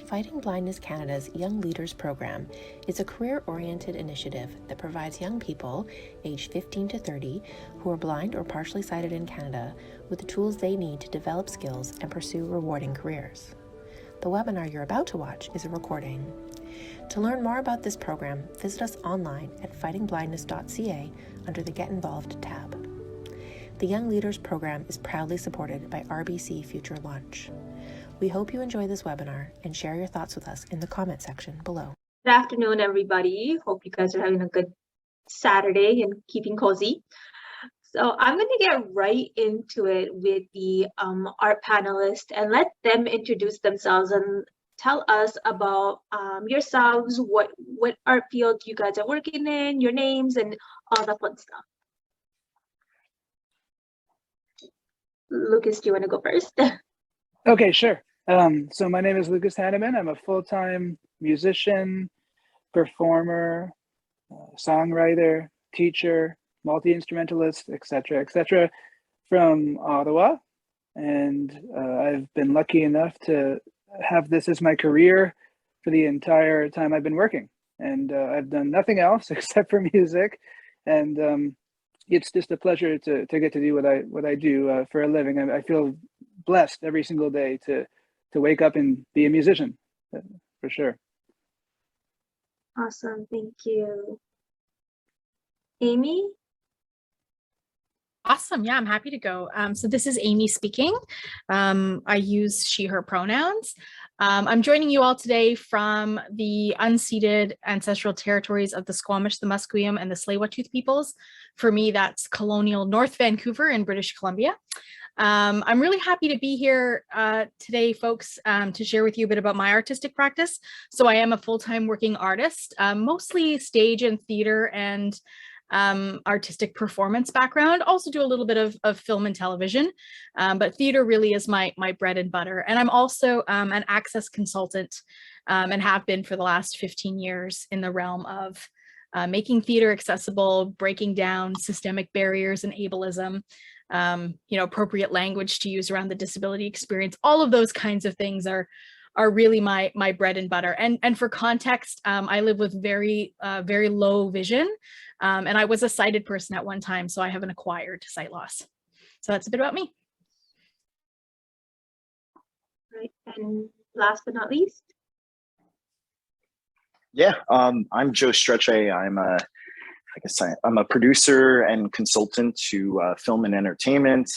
Fighting Blindness Canada's Young Leaders Program is a career-oriented initiative that provides young people, aged 15 to 30, who are blind or partially sighted in Canada with the tools they need to develop skills and pursue rewarding careers. The webinar you're about to watch is a recording. To learn more about this program, visit us online at fightingblindness.ca under the Get Involved tab. The Young Leaders Program is proudly supported by RBC Future Launch. We hope you enjoy this webinar and share your thoughts with us in the comment section below. Good afternoon, everybody. Hope you guys are having a good Saturday and keeping cozy. So I'm going to get right into it with the art panelists and let them introduce themselves and tell us about yourselves, what art field you guys are working in, your names, and all the fun stuff. Lucas, do you want to go first? Okay, sure. So my name is Lucas Haneman. I'm a full-time musician, performer, songwriter, teacher, multi-instrumentalist, etc., from Ottawa. And I've been lucky enough to have this as my career for the entire time I've been working. And I've done nothing else except for music. And it's just a pleasure to get to do what I do for a living. I feel blessed every single day to wake up and be a musician, for sure. Awesome, thank you. Amy? Awesome, yeah, I'm happy to go. So this is Amy speaking. I use she, her pronouns. I'm joining you all today from the unceded ancestral territories of the Squamish, the Musqueam, and the Tsleil-Waututh peoples. For me, that's colonial North Vancouver in British Columbia. I'm really happy to be here today, folks, to share with you a bit about my artistic practice. So I am a full-time working artist, mostly stage and theater and artistic performance background. Also do a little bit of film and television, but theater really is my bread and butter. And I'm also an access consultant and have been for the last 15 years in the realm of making theater accessible, breaking down systemic barriers and ableism, appropriate language to use around the disability experience. All of those kinds of things are really my bread and butter. And for context, I live with very low vision, and I was a sighted person at one time, so I have an acquired sight loss. So that's a bit about me. Right, and last but not least. Yeah, I'm Joe Strechay. I'm a producer and consultant to film and entertainment.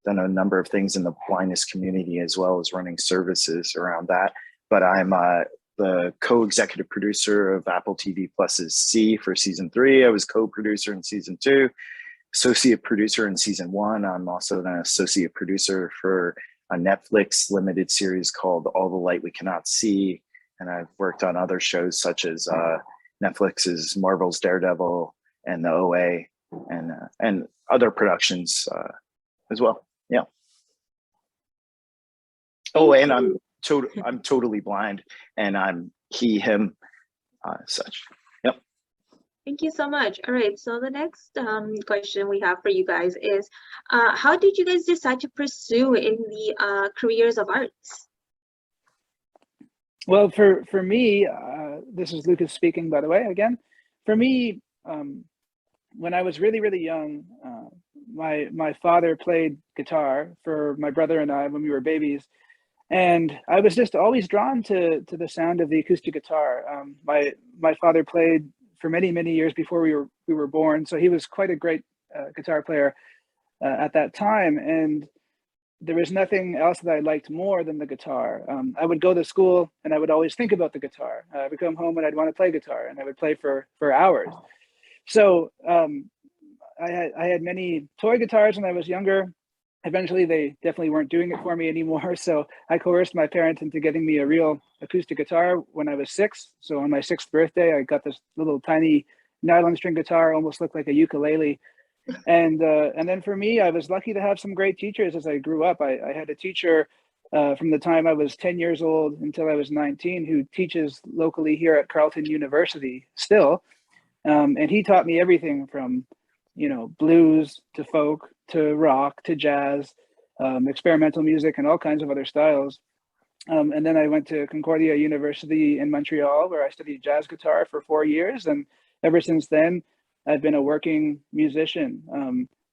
Done a number of things in the blindness community as well as running services around that. But I'm the co-executive producer of Apple TV Plus's C for season 3. I was co-producer in season 2, associate producer in season 1. I'm also an associate producer for a Netflix limited series called All the Light We Cannot See. And I've worked on other shows such as Netflix's Marvel's Daredevil and the OA and other productions as well. Yeah. Oh, and I'm totally blind, and I'm he, him, such. Yep. Thank you so much. All right, so the next question we have for you guys is, how did you guys decide to pursue in the careers of arts? Well, for me, this is Lucas speaking, by the way, again. For me, when I was really young, my father played guitar for my brother and I when we were babies, and I was just always drawn to the sound of the acoustic guitar. My father played for many years before we were born, so he was quite a great guitar player at that time, and there was nothing else that I liked more than the guitar. I would go to school and I would always think about the guitar. I would come home and I'd want to play guitar, and I would play for hours. So I had many toy guitars when I was younger. Eventually, they definitely weren't doing it for me anymore. So I coerced my parents into getting me a real acoustic guitar when I was 6. So on my 6th birthday, I got this little tiny nylon string guitar, almost looked like a ukulele. And then for me, I was lucky to have some great teachers as I grew up. I had a teacher from the time I was 10 years old until I was 19 who teaches locally here at Carleton University still. And he taught me everything from, blues to folk to rock to jazz, experimental music and all kinds of other styles. And then I went to Concordia University in Montreal, where I studied jazz guitar for 4 years. And ever since then, I've been a working musician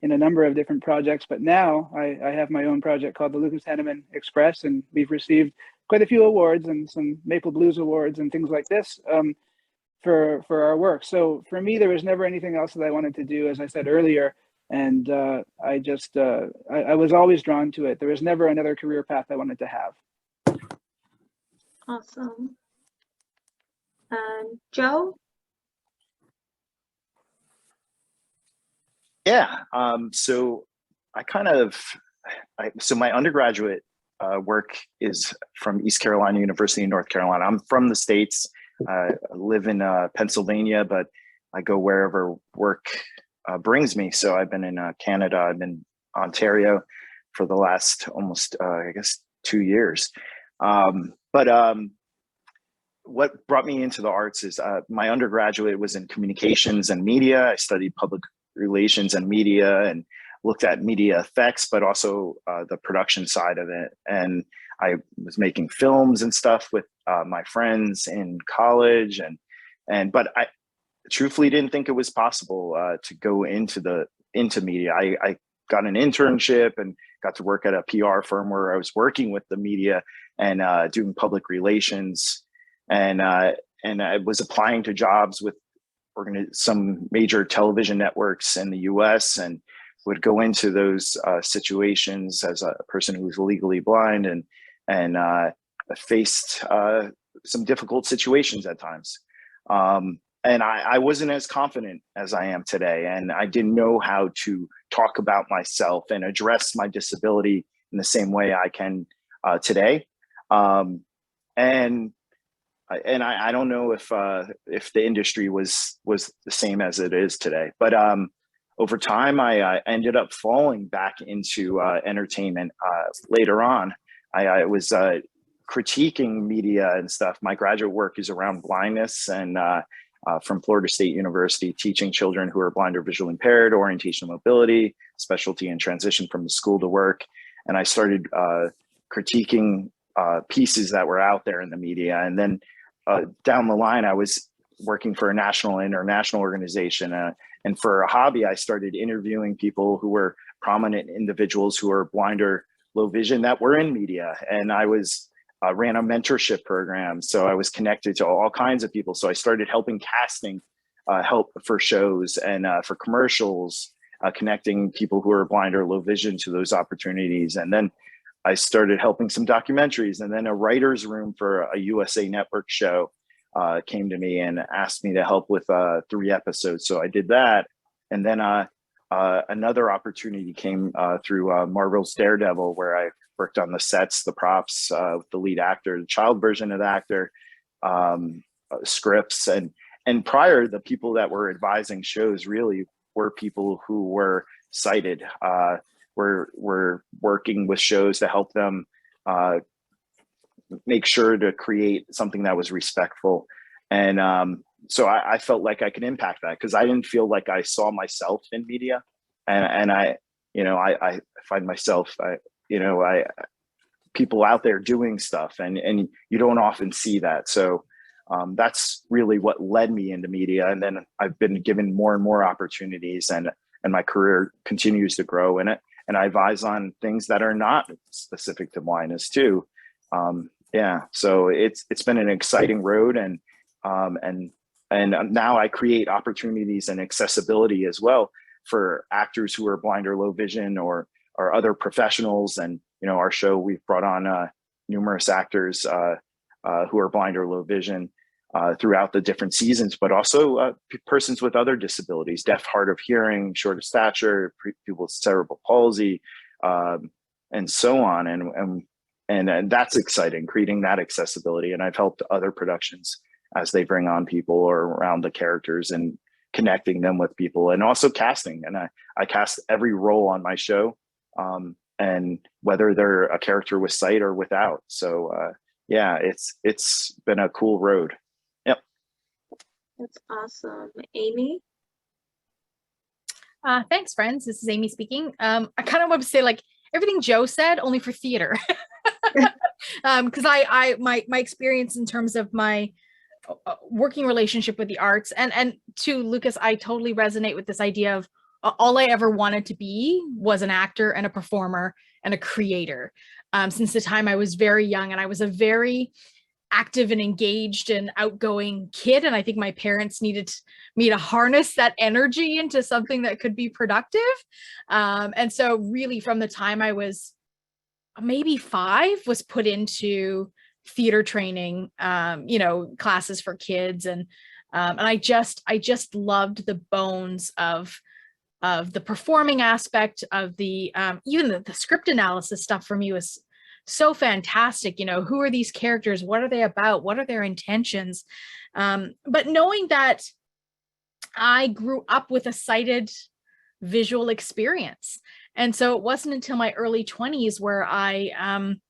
in a number of different projects. But now I have my own project called the Lucas Haneman Express, and we've received quite a few awards and some Maple Blues awards and things like this for our work. So for me, there was never anything else that I wanted to do, as I said earlier. And I was always drawn to it. There was never another career path I wanted to have. Awesome. And Joe? Yeah. So so my undergraduate work is from East Carolina University in North Carolina. I'm from the States. I live in Pennsylvania, but I go wherever work brings me. So I've been in Canada, I've been in Ontario for the last almost, I guess, 2 years. What brought me into the arts is my undergraduate was in communications and media. I studied public relations and media and looked at media effects, but also the production side of it. And I was making films and stuff with my friends in college, but I truthfully didn't think it was possible to go into media. I got an internship and got to work at a PR firm where I was working with the media and doing public relations, and I was applying to jobs with some major television networks in the U.S. and would go into those situations as a person who's legally blind and faced some difficult situations at times. And I wasn't as confident as I am today, and I didn't know how to talk about myself and address my disability in the same way I can today. And I don't know if the industry was the same as it is today, but over time I ended up falling back into entertainment. Later on, I was critiquing media and stuff. My graduate work is around blindness, and from Florida State University, teaching children who are blind or visually impaired, orientation and mobility, specialty and transition from the school to work. And I started critiquing pieces that were out there in the media. And then down the line, I was working for a national and international organization. And for a hobby, I started interviewing people who were prominent individuals who are blind or low vision that were in media. And I ran a mentorship program. So I was connected to all kinds of people. So I started helping casting help for shows and for commercials, connecting people who are blind or low vision to those opportunities. And then I started helping some documentaries, and then a writer's room for a USA Network show came to me and asked me to help with 3 episodes. So I did that. And then another opportunity came through Marvel's Daredevil, where I worked on the sets, the props, with the lead actor, the child version of the actor, scripts. And prior, the people that were advising shows really were people who were sighted. We're working with shows to help them make sure to create something that was respectful. And so I felt like I could impact that, because I didn't feel like I saw myself in media. And I find myself, people out there doing stuff, and you don't often see that. So that's really what led me into media. And then I've been given more and more opportunities, and my career continues to grow in it. And I advise on things that are not specific to blindness too. So it's been an exciting road, and now I create opportunities and accessibility as well for actors who are blind or low vision, or other professionals. And our show, we've brought on numerous actors who are blind or low vision throughout the different seasons, but also persons with other disabilities, deaf, hard of hearing, short of stature, people with cerebral palsy, and so on. And that's exciting, creating that accessibility. And I've helped other productions as they bring on people or around the characters and connecting them with people, and also casting. And I cast every role on my show, and whether they're a character with sight or without. So it's been a cool road. Yep. That's awesome. Amy? Thanks, friends. This is Amy speaking. I kind of want to say, like, everything Joe said, only for theater. because my experience in terms of my working relationship with the arts, and to Lucas, I totally resonate with this idea of all I ever wanted to be was an actor and a performer and a creator. Since the time I was very young, and I was a very active and engaged and outgoing kid, and I think my parents needed me to harness that energy into something that could be productive. And so really from the time I was maybe 5 was put into theater training, classes for kids, and I just loved the bones of the performing aspect of the even the script analysis stuff for me was so fantastic. Who are these characters? What are they about? What are their intentions? But knowing that I grew up with a sighted visual experience, and so it wasn't until my early 20s where I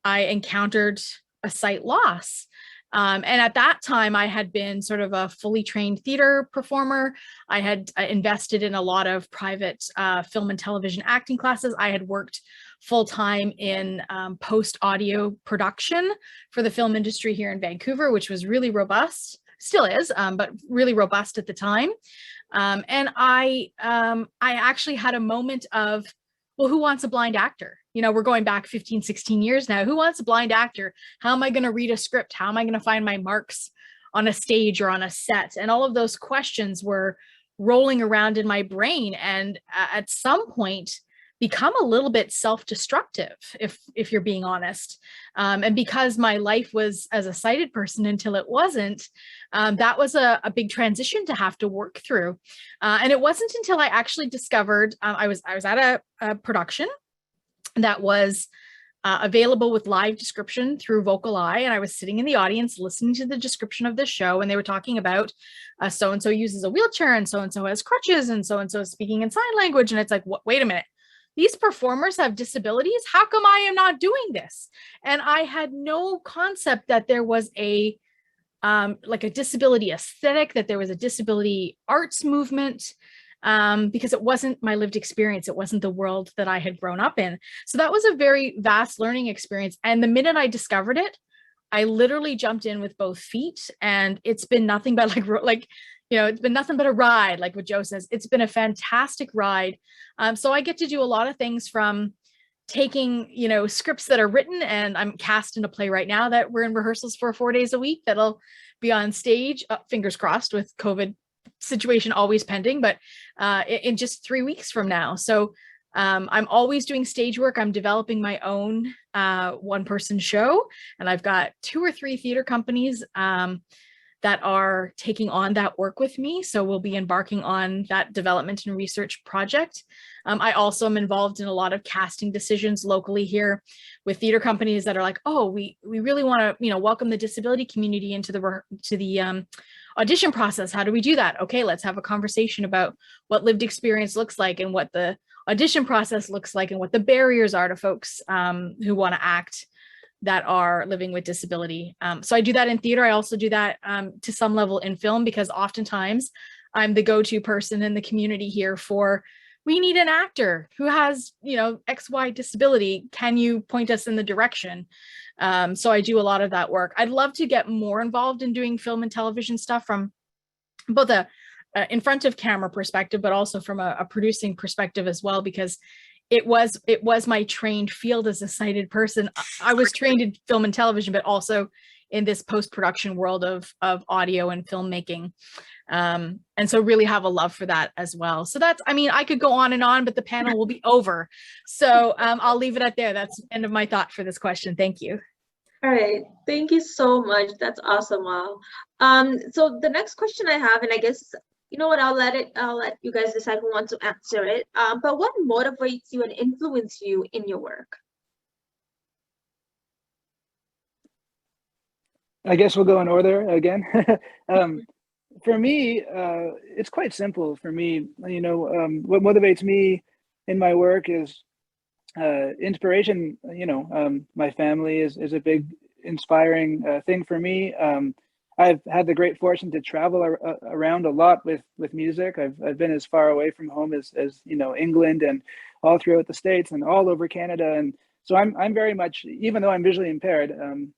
encountered a sight loss. And at that time, I had been sort of a fully trained theater performer. I had invested in a lot of private film and television acting classes. I had worked full-time in post-audio production for the film industry here in Vancouver, which was really robust, still is, but really robust at the time. And I actually had a moment of, well, who wants a blind actor? We're going back 15, 16 years now. Who wants a blind actor? How am I going to read a script? How am I going to find my marks on a stage or on a set? And all of those questions were rolling around in my brain, and at some point become a little bit self-destructive, if you're being honest. And because my life was as a sighted person until it wasn't, that was a big transition to have to work through. And it wasn't until I actually discovered, I was at a production that was available with live description through Vocal Eye, and I was sitting in the audience listening to the description of the show, and they were talking about so-and-so uses a wheelchair, and so-and-so has crutches, and so-and-so is speaking in sign language. And it's like, wait a minute, these performers have disabilities? How come I am not doing this? And I had no concept that there was a disability aesthetic, that there was a disability arts movement, because it wasn't my lived experience. It wasn't the world that I had grown up in. So that was a very vast learning experience. And the minute I discovered it, I literally jumped in with both feet, and it's been nothing but it's been nothing but a ride, like what Joe says. It's been a fantastic ride. So I get to do a lot of things, from taking, scripts that are written, and I'm cast in a play right now that we're in rehearsals for 4 days a week that'll be on stage, fingers crossed with COVID situation always pending, but in just 3 weeks from now. So I'm always doing stage work. I'm developing my own one-person show, and I've got 2 or 3 theater companies that are taking on that work with me. So we'll be embarking on that development and research project. I also am involved in a lot of casting decisions locally here with theater companies that are like, oh, we really want to, welcome the disability community into the audition process. How do we do that? Okay, let's have a conversation about what lived experience looks like, and what the audition process looks like, and what the barriers are to folks who want to act that are living with disability. So I do that in theater. I also do that to some level in film, because oftentimes I'm the go-to person in the community here for, we need an actor who has, XY disability. Can you point us in the direction? So I do a lot of that work. I'd love to get more involved in doing film and television stuff from both a in front of camera perspective, but also from a producing perspective as well, because it was my trained field as a sighted person. I was trained in film and television, but also in this post-production world of audio and filmmaking. And so really have a love for that as well. So that's, I could go on and on, but the panel will be over. So I'll leave it at there. That's the end of my thought for this question. Thank you. All right, thank you so much. That's awesome, Wow. So the next question I have, and I guess, you know what, I'll let you guys decide who wants to answer it. But what motivates you and influences you in your work? I guess we'll go in order again. For me, it's quite simple. For me, what motivates me in my work is inspiration. My family is a big inspiring thing for me. I've had the great fortune to travel around a lot with music. I've been as far away from home as England, and all throughout the States and all over Canada. And So I'm very much, even though I'm visually impaired,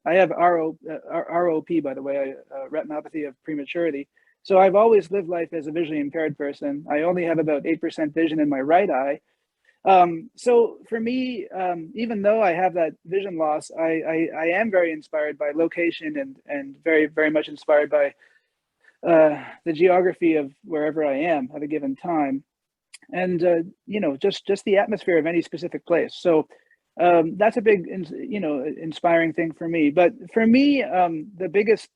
I have ROP, by the way, retinopathy of prematurity. So I've always lived life as a visually impaired person. I only have about 8% vision in my right eye. So for me, even though I have that vision loss, I am very inspired by location and very, very much inspired by the geography of wherever I am at a given time. And, you know, just the atmosphere of any specific place. So that's a big, you know, inspiring thing for me. But for me, the biggest,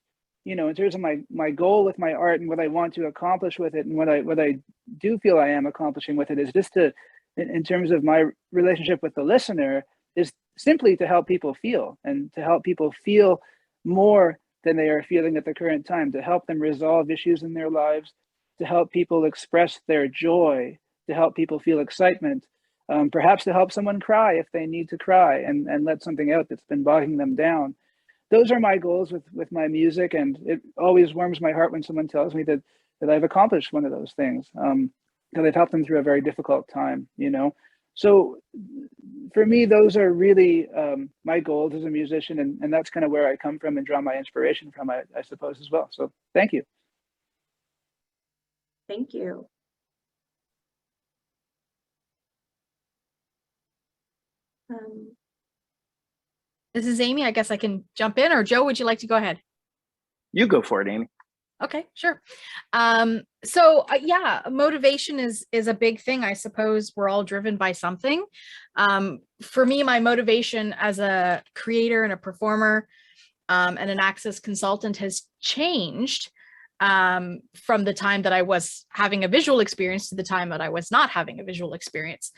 you know, in terms of my goal with my art and what I want to accomplish with it and what I do feel I am accomplishing with it is just to, in terms of my relationship with the listener, is simply to help people feel and to help people feel more than they are feeling at the current time, to help them resolve issues in their lives, to help people express their joy, to help people feel excitement, perhaps to help someone cry if they need to cry and let something out that's been bogging them down. Those are my goals with my music, and it always warms my heart when someone tells me that I've accomplished one of those things, that I've helped them through a very difficult time, you know. So for me, those are really my goals as a musician, and that's kind of where I come from and draw my inspiration from, I suppose, as well. So thank you. Thank you. This is Amy. I guess I can jump in, or Joe, would you like to go ahead? You go for it, Amy. Okay, sure. Yeah, motivation is a big thing. I suppose we're all driven by something. For me, my motivation as a creator and a performer and an access consultant has changed from the time that I was having a visual experience to the time that I was not having a visual experience.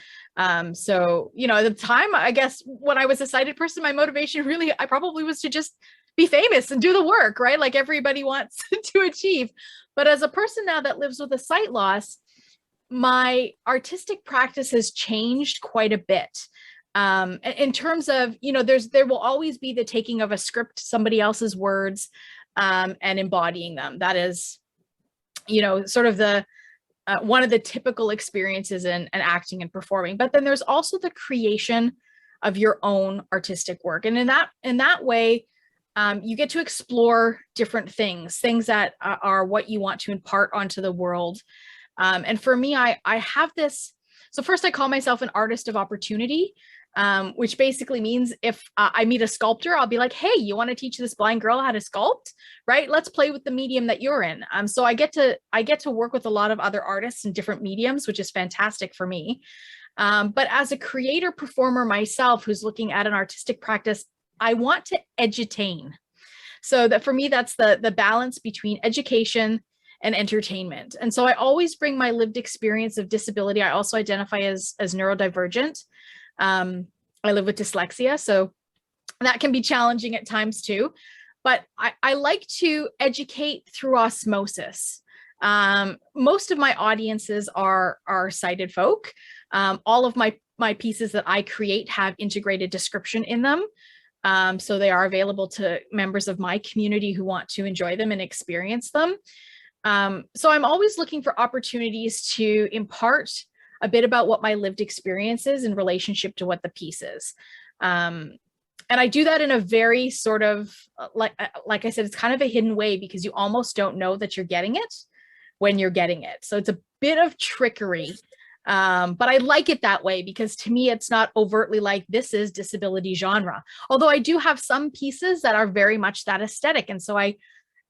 So, you know, at the time, I guess when I was a sighted person, my motivation really, I probably was to just be famous and do the work, right? Like everybody wants to achieve. But as a person now that lives with a sight loss, my artistic practice has changed quite a bit. In terms of, you know, there will always be the taking of a script, somebody else's words, and embodying them. That is, you know, sort of the one of the typical experiences in acting and performing. But then there's also the creation of your own artistic work, and in that way, you get to explore different things that are what you want to impart onto the world. And for me, I have this. So first, I call myself an artist of opportunity, which basically means if I meet a sculptor, I'll be like, hey, you want to teach this blind girl how to sculpt, right? Let's play with the medium that you're in. So I get to work with a lot of other artists in different mediums, which is fantastic for me. But as a creator performer myself, who's looking at an artistic practice, I want to edutain. So that for me, that's the balance between education and entertainment. And so I always bring my lived experience of disability. I also identify as neurodivergent. I live with dyslexia, so that can be challenging at times too. But I like to educate through osmosis. Most of my audiences are sighted folk. All of my pieces that I create have integrated description in them. So they are available to members of my community who want to enjoy them and experience them. So I'm always looking for opportunities to impart a bit about what my lived experience is in relationship to what the piece is. And I do that in a very sort of, like I said, it's kind of a hidden way because you almost don't know that you're getting it when you're getting it. So it's a bit of trickery. But I like it that way because to me, it's not overtly like this is disability genre. Although I do have some pieces that are very much that aesthetic. And so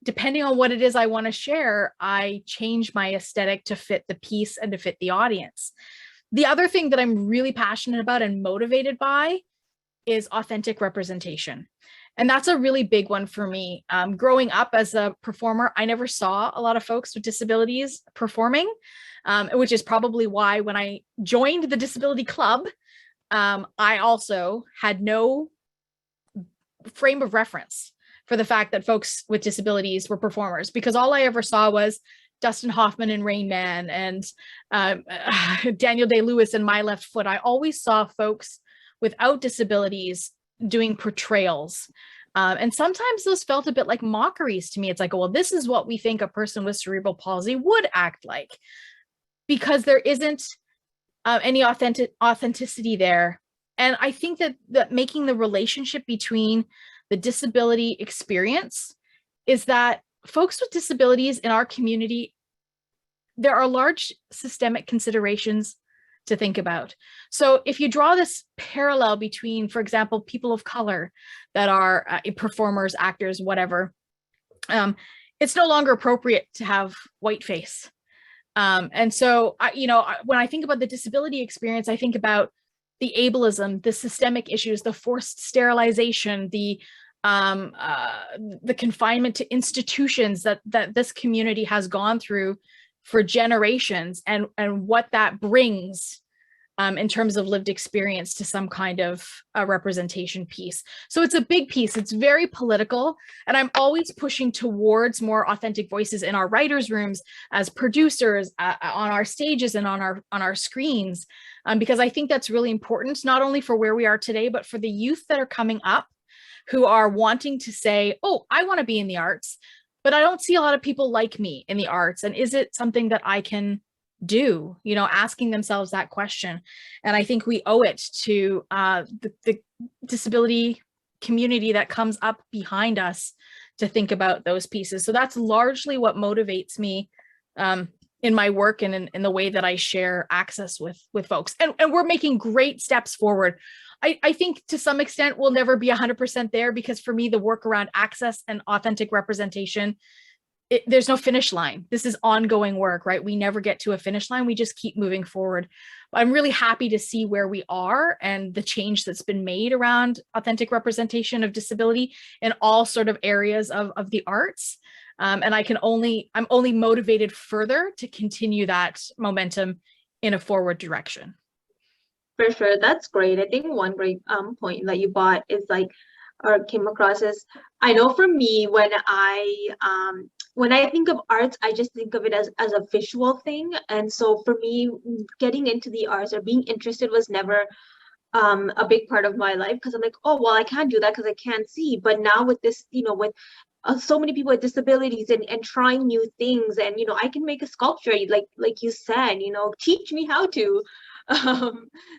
depending on what it is I want to share, I change my aesthetic to fit the piece and to fit the audience. The other thing that I'm really passionate about and motivated by is authentic representation. And that's a really big one for me. Growing up as a performer, I never saw a lot of folks with disabilities performing, which is probably why when I joined the Disability Club, I also had no frame of reference for the fact that folks with disabilities were performers, because all I ever saw was Dustin Hoffman in Rain Man and Daniel Day-Lewis in My Left Foot. I always saw folks without disabilities doing portrayals. And sometimes those felt a bit like mockeries to me. It's like, well, this is what we think a person with cerebral palsy would act like, because there isn't any authenticity there And I think that making the relationship between the disability experience is that folks with disabilities in our community, there are large systemic considerations to think about. So if you draw this parallel between, for example, people of color that are performers, actors, whatever, it's no longer appropriate to have white face. And so, when I think about the disability experience, I think about the ableism, the systemic issues, the forced sterilization, the confinement to institutions that this community has gone through for generations, and what that brings in terms of lived experience to some kind of a representation piece. So it's a big piece. It's very political, and I'm always pushing towards more authentic voices in our writers' rooms, as producers, on our stages, and on our screens, because I think that's really important, not only for where we are today, but for the youth that are coming up who are wanting to say, oh, I want to be in the arts, but I don't see a lot of people like me in the arts. And is it something that I can do? Asking themselves that question. And I think we owe it to the disability community that comes up behind us to think about those pieces. So that's largely what motivates me in my work and in the way that I share access with folks. And we're making great steps forward. I think to some extent we'll never be 100% there, because for me, the work around access and authentic representation, there's no finish line. This is ongoing work, right? We never get to a finish line. We just keep moving forward. But I'm really happy to see where we are and the change that's been made around authentic representation of disability in all sort of areas of the arts. And I'm only motivated further to continue that momentum in a forward direction. For sure, that's great. I think one great point that you brought is or came across is, I know for me, when I think of arts, I just think of it as a visual thing. And so for me, getting into the arts or being interested was never a big part of my life, because I'm like, oh, well, I can't do that because I can't see. But now with this, with so many people with disabilities and trying new things, and I can make a sculpture, like you said, teach me how to.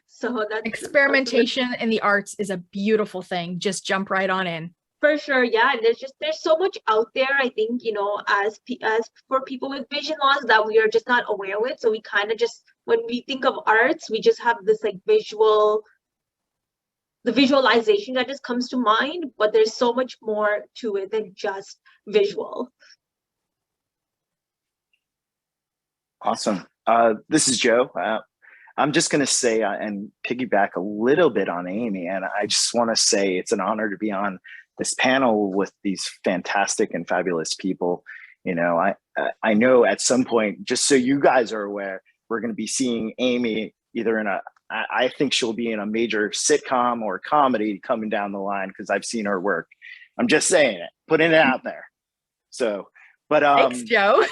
So that's experimentation in the arts is a beautiful thing. Just jump right on in. For sure, yeah. And there's so much out there, I think, as for people with vision loss that we are just not aware with. So we kind of just, when we think of arts, we just have this the visualization that just comes to mind, but there's so much more to it than just visual. Awesome. This is Joe. I'm just going to say and piggyback a little bit on Amy, and I just want to say it's an honor to be on this panel with these fantastic and fabulous people. I know at some point, just so you guys are aware, we're going to be seeing Amy either I think she'll be in a major sitcom or comedy coming down the line, because I've seen her work. I'm just saying it, putting it out there. So, but thanks, Joe.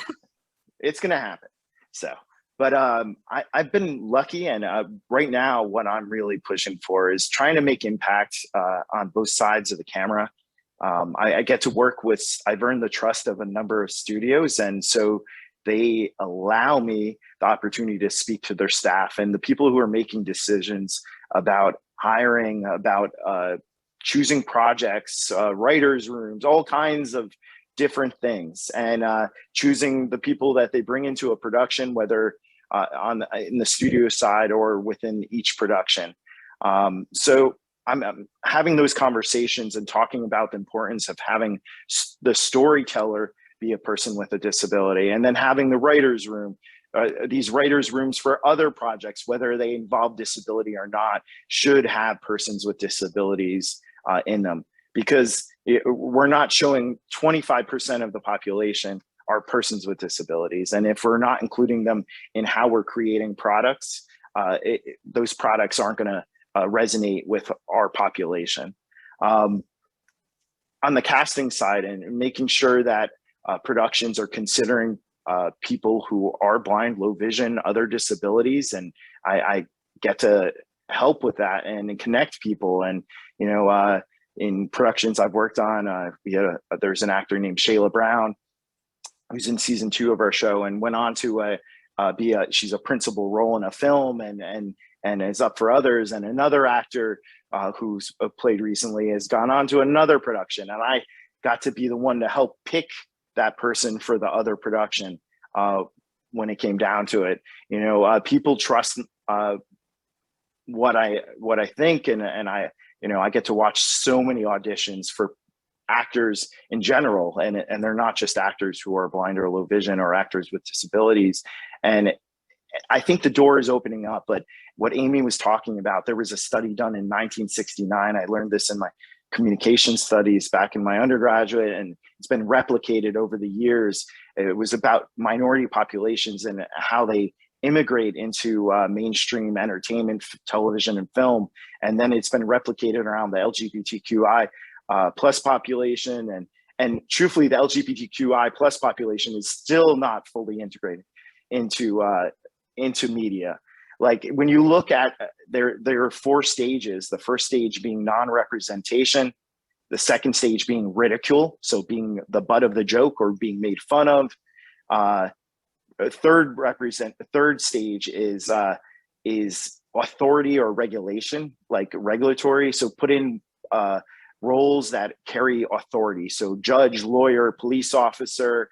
It's going to happen. So. But I've been lucky, and right now what I'm really pushing for is trying to make impact on both sides of the camera. I get to work with, I've earned the trust of a number of studios, and so they allow me the opportunity to speak to their staff and the people who are making decisions about hiring, about choosing projects, writers' rooms, all kinds of different things, and choosing the people that they bring into a production, whether in the studio side or within each production. So I'm having those conversations and talking about the importance of having the storyteller be a person with a disability, and then having the writer's room, these writers' rooms for other projects, whether they involve disability or not, should have persons with disabilities in them, because we're not showing 25% of the population are persons with disabilities. And if we're not including them in how we're creating products, those products aren't going to resonate with our population. On the casting side, and making sure that productions are considering people who are blind, low vision, other disabilities, and I get to help with that and connect people. And in productions I've worked on, there's an actor named Shayla Brown, who's in season 2 of our show and went on to she's a principal role in a film, and and is up for others. And another actor who's played recently has gone on to another production, and I got to be the one to help pick that person for the other production when it came down to it. You know, people trust what I think, and I, you know, I get to watch so many auditions for actors in general, and they're not just actors who are blind or low vision or actors with disabilities. And I think the door is opening up. But what Amy was talking about, there was a study done in 1969. I learned this in my communication studies back in my undergraduate, and it's been replicated over the years. It was about minority populations and how they immigrate into mainstream entertainment, television, and film. And then it's been replicated around the LGBTQI plus population. And truthfully, the LGBTQI plus population is still not fully integrated into media. Like when you look at, there are 4 stages. The first stage being non-representation, the second stage being ridicule, so being the butt of the joke or being made fun of. The third stage is authority or regulation, like regulatory. So put in roles that carry authority. So judge, lawyer, police officer,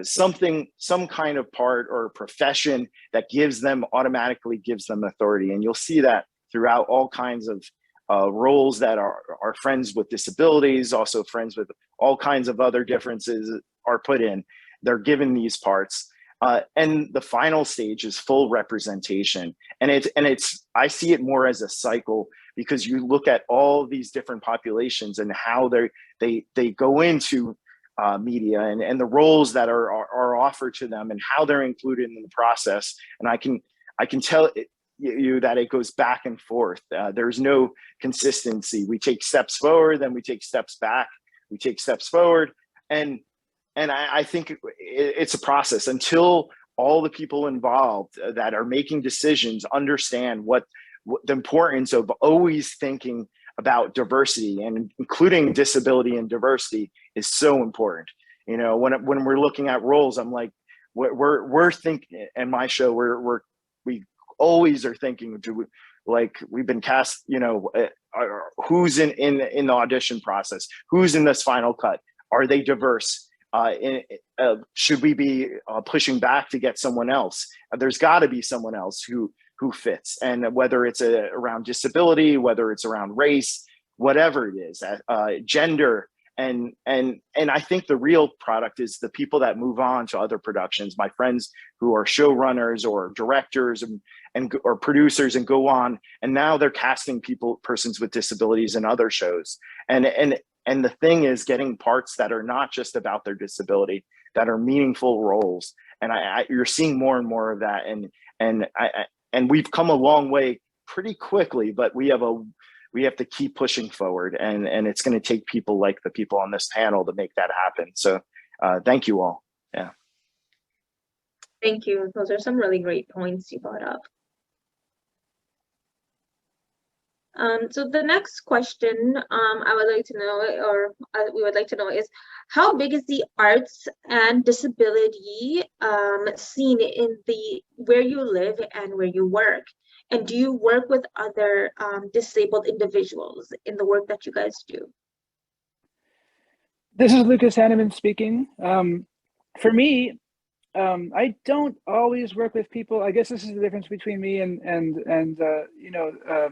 some kind of part or profession that automatically gives them authority. And you'll see that throughout all kinds of roles that are friends with disabilities, also friends with all kinds of other differences are put in. They're given these parts. And the final stage is full representation. And I see it more as a cycle, because you look at all these different populations and how they go into media and the roles that are offered to them and how they're included in the process. And I can tell you that it goes back and forth. There's no consistency. We take steps forward, then we take steps back. We take steps forward, and I think it's a process until all the people involved that are making decisions understand what the importance of always thinking about diversity, and including disability and diversity, is so important. You know, when we're looking at roles, I'm like, we're thinking in my show, we always are thinking, like we've been cast, you know, who's in the audition process, who's in this final cut, are they diverse? Should we be pushing back to get someone else? There's got to be someone else who fits, and whether it's around disability, whether it's around race, whatever it is, gender, and I think the real product is the people that move on to other productions. My friends who are showrunners or directors or producers and go on, and now they're casting persons with disabilities in other shows. And the thing is getting parts that are not just about their disability, that are meaningful roles. And you're seeing more and more of that. And we've come a long way pretty quickly, but we have to keep pushing forward. And it's going to take people like the people on this panel to make that happen. So thank you all. Yeah. Thank you. Those are some really great points you brought up. So the next question I would like to know, or we would like to know, is how big is the arts and disability scene in where you live and where you work? And do you work with other disabled individuals in the work that you guys do? This is Lucas Haneman speaking. For me, I don't always work with people. I guess this is the difference between me and you know,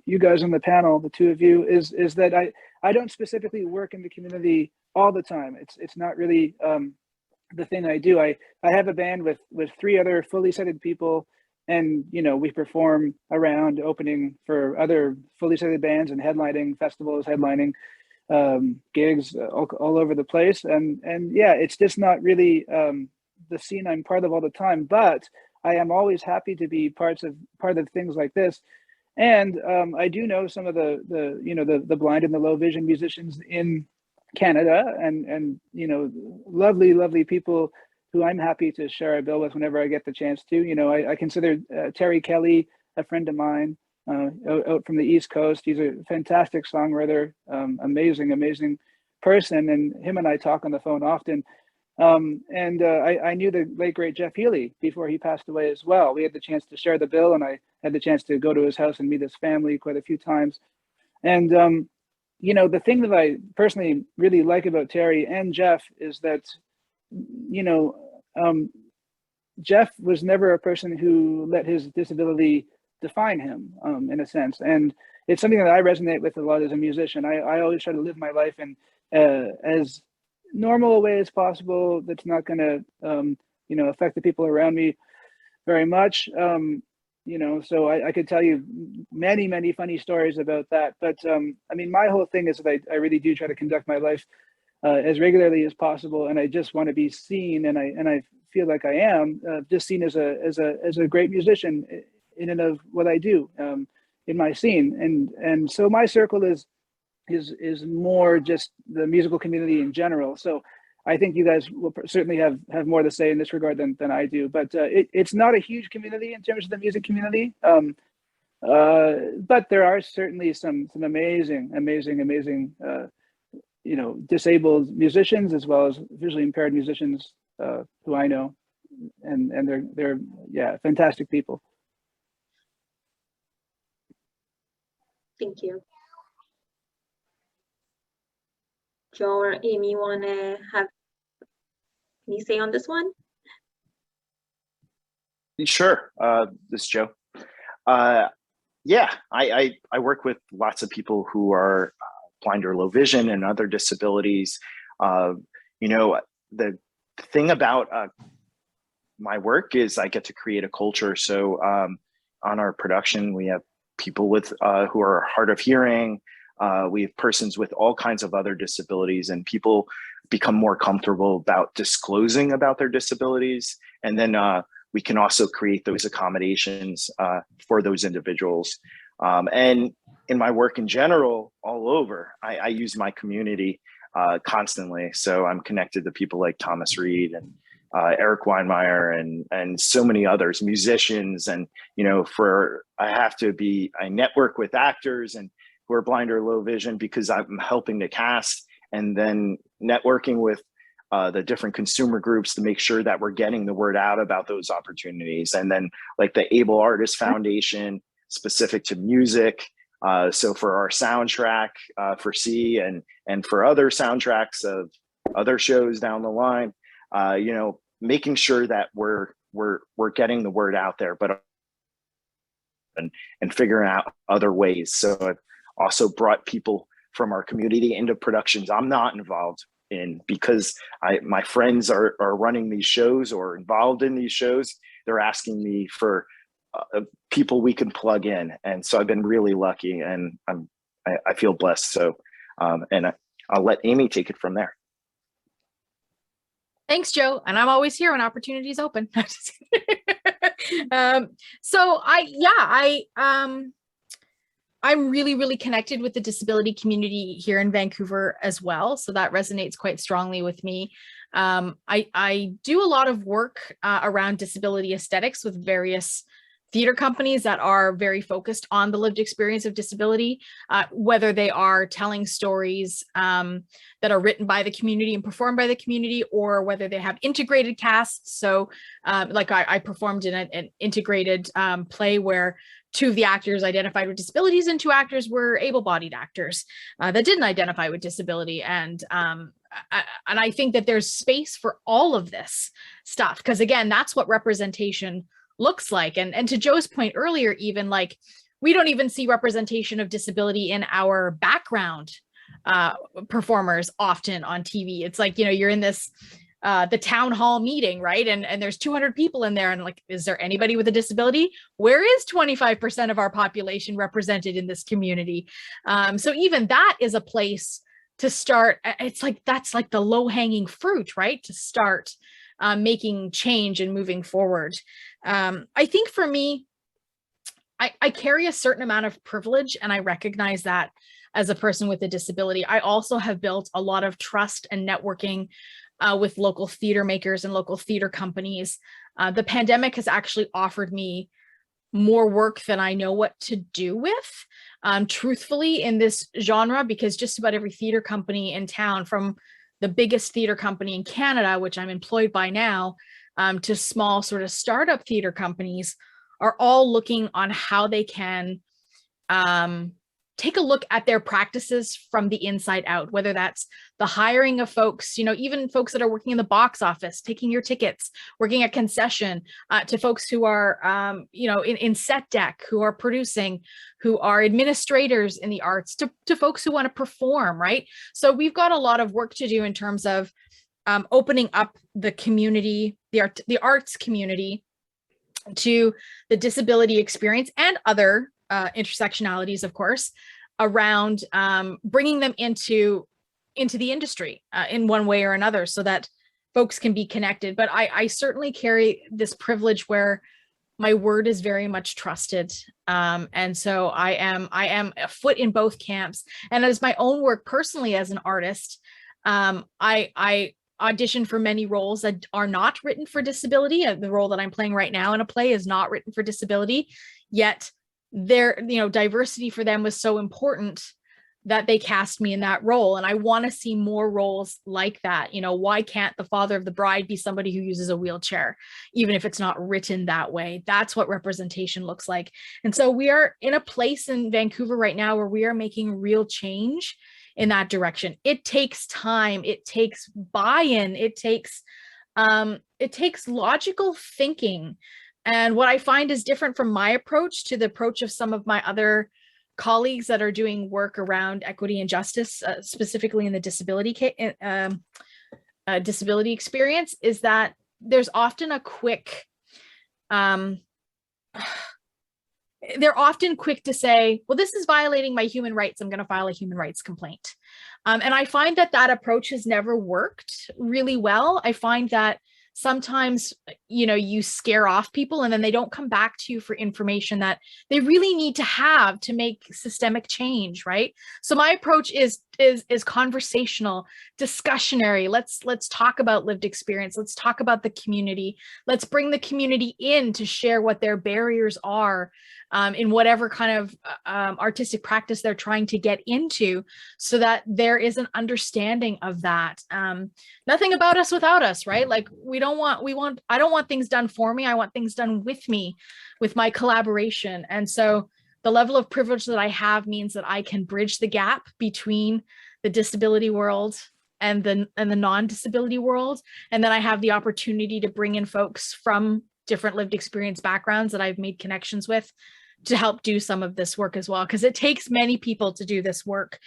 you guys on the panel, the two of you, is that I don't specifically work in the community all the time. It's not really the thing I do. I have a band with 3 other fully sighted people, and you know, we perform around, opening for other fully sighted bands and headlining festivals, headlining gigs all over the place. And yeah, it's just not really the scene I'm part of all the time, but I am always happy to be part of things like this. And I do know some of the you know, the blind and the low vision musicians in Canada, and you know, lovely people who I'm happy to share a bill with whenever I get the chance to. You know, I consider Terry Kelly a friend of mine out from the East Coast. He's a fantastic songwriter, amazing person, and him and I talk on the phone often. I knew the late great Jeff Healy before he passed away as well. We had the chance to share the bill, and had the chance to go to his house and meet his family quite a few times. And the thing that I personally really like about Terry and Jeff is that, Jeff was never a person who let his disability define him, in a sense. And it's something that I resonate with a lot as a musician. I always try to live my life in as normal a way as possible that's not going to, affect the people around me very much. So I could tell you many, many funny stories about that. But my whole thing is that I really do try to conduct my life as regularly as possible, and I just want to be seen, and I feel like I am just seen as a great musician in and of what I do in my scene, and so my circle is more just the musical community in general. So I think you guys will certainly have more to say in this regard than I do, but it's not a huge community in terms of the music community. But there are certainly some amazing disabled musicians as well as visually impaired musicians who I know, and they're fantastic people. Thank you. Joe or Amy, want to have any say on this one? Sure. This is Joe. I work with lots of people who are blind or low vision and other disabilities. The thing about my work is I get to create a culture. So on our production, we have people with who are hard of hearing. We have persons with all kinds of other disabilities, and people become more comfortable about disclosing about their disabilities. And then we can also create those accommodations for those individuals. And in my work in general, all over, I use my community constantly. So I'm connected to people like Thomas Reed and Eric Weinmeier and so many others, musicians. And, I network with actors and who are blind or low vision because I'm helping to cast, and then networking with the different consumer groups to make sure that we're getting the word out about those opportunities. And then like the Able Artists Foundation, specific to music. So for our soundtrack for C and for other soundtracks of other shows down the line, making sure that we're getting the word out there, but and figuring out other ways. So I've also brought people from our community into productions I'm not involved in because my friends are running these shows or involved in these shows. They're asking me for people we can plug in, and so I've been really lucky, and I feel blessed. So and I'll let Amy take it from there. Thanks, Joe. And I'm always here when opportunities open. I'm really, really connected with the disability community here in Vancouver as well. So that resonates quite strongly with me. I do a lot of work around disability aesthetics with various theater companies that are very focused on the lived experience of disability, whether they are telling stories that are written by the community and performed by the community, or whether they have integrated casts. So like I performed in an integrated play where 2 of the actors identified with disabilities and 2 actors were able-bodied actors that didn't identify with disability. And I think that there's space for all of this stuff, because again, that's what representation looks like. And to Joe's point earlier, even like we don't even see representation of disability in our background performers often on TV. It's like, you're in this the town hall meeting, right? And there's 200 people in there, and like, is there anybody with a disability? Where is 25% of our population represented in this community? So even that is a place to start. It's like, that's like the low-hanging fruit, right? To start making change and moving forward. I think for me, I carry a certain amount of privilege, and I recognize that as a person with a disability. I also have built a lot of trust and networking with local theater makers and local theater companies. The pandemic has actually offered me more work than I know what to do with, truthfully, in this genre, because just about every theater company in town, from the biggest theater company in Canada, which I'm employed by now, to small sort of startup theater companies, are all looking on how they can take a look at their practices from the inside out, whether that's the hiring of folks, even folks that are working in the box office, taking your tickets, working at concession, to folks who are, in set deck, who are producing, who are administrators in the arts, to folks who want to perform, right? So we've got a lot of work to do in terms of opening up the community, the arts community, to the disability experience and other intersectionalities, of course, around bringing them into the industry in one way or another, so that folks can be connected. But I certainly carry this privilege where my word is very much trusted, and so I am a foot in both camps. And as my own work personally as an artist, I audition for many roles that are not written for disability. The role that I'm playing right now in a play is not written for disability, yet diversity for them was so important that they cast me in that role. And I want to see more roles like that. Why can't the father of the bride be somebody who uses a wheelchair, even if it's not written that way? That's what representation looks like. And so we are in a place in Vancouver right now where we are making real change in that direction. It takes time, it takes buy-in, it takes logical thinking. And what I find is different from my approach to the approach of some of my other colleagues that are doing work around equity and justice, specifically in the disability experience, is that there's often a quick, they're often quick to say, well, this is violating my human rights, I'm going to file a human rights complaint. And I find that approach has never worked really well. I find that sometimes, you scare off people and then they don't come back to you for information that they really need to have to make systemic change, right? So my approach is conversational, discussionary. Let's talk about lived experience. Let's talk about the community. Let's bring the community in to share what their barriers are in whatever kind of artistic practice they're trying to get into, so that there is an understanding of that. Nothing about us without us, right? Like I don't want things done for me. I want things done with me, with my collaboration. And so the level of privilege that I have means that I can bridge the gap between the disability world and the non-disability world. And then I have the opportunity to bring in folks from different lived experience backgrounds that I've made connections with to help do some of this work as well, because it takes many people to do this work.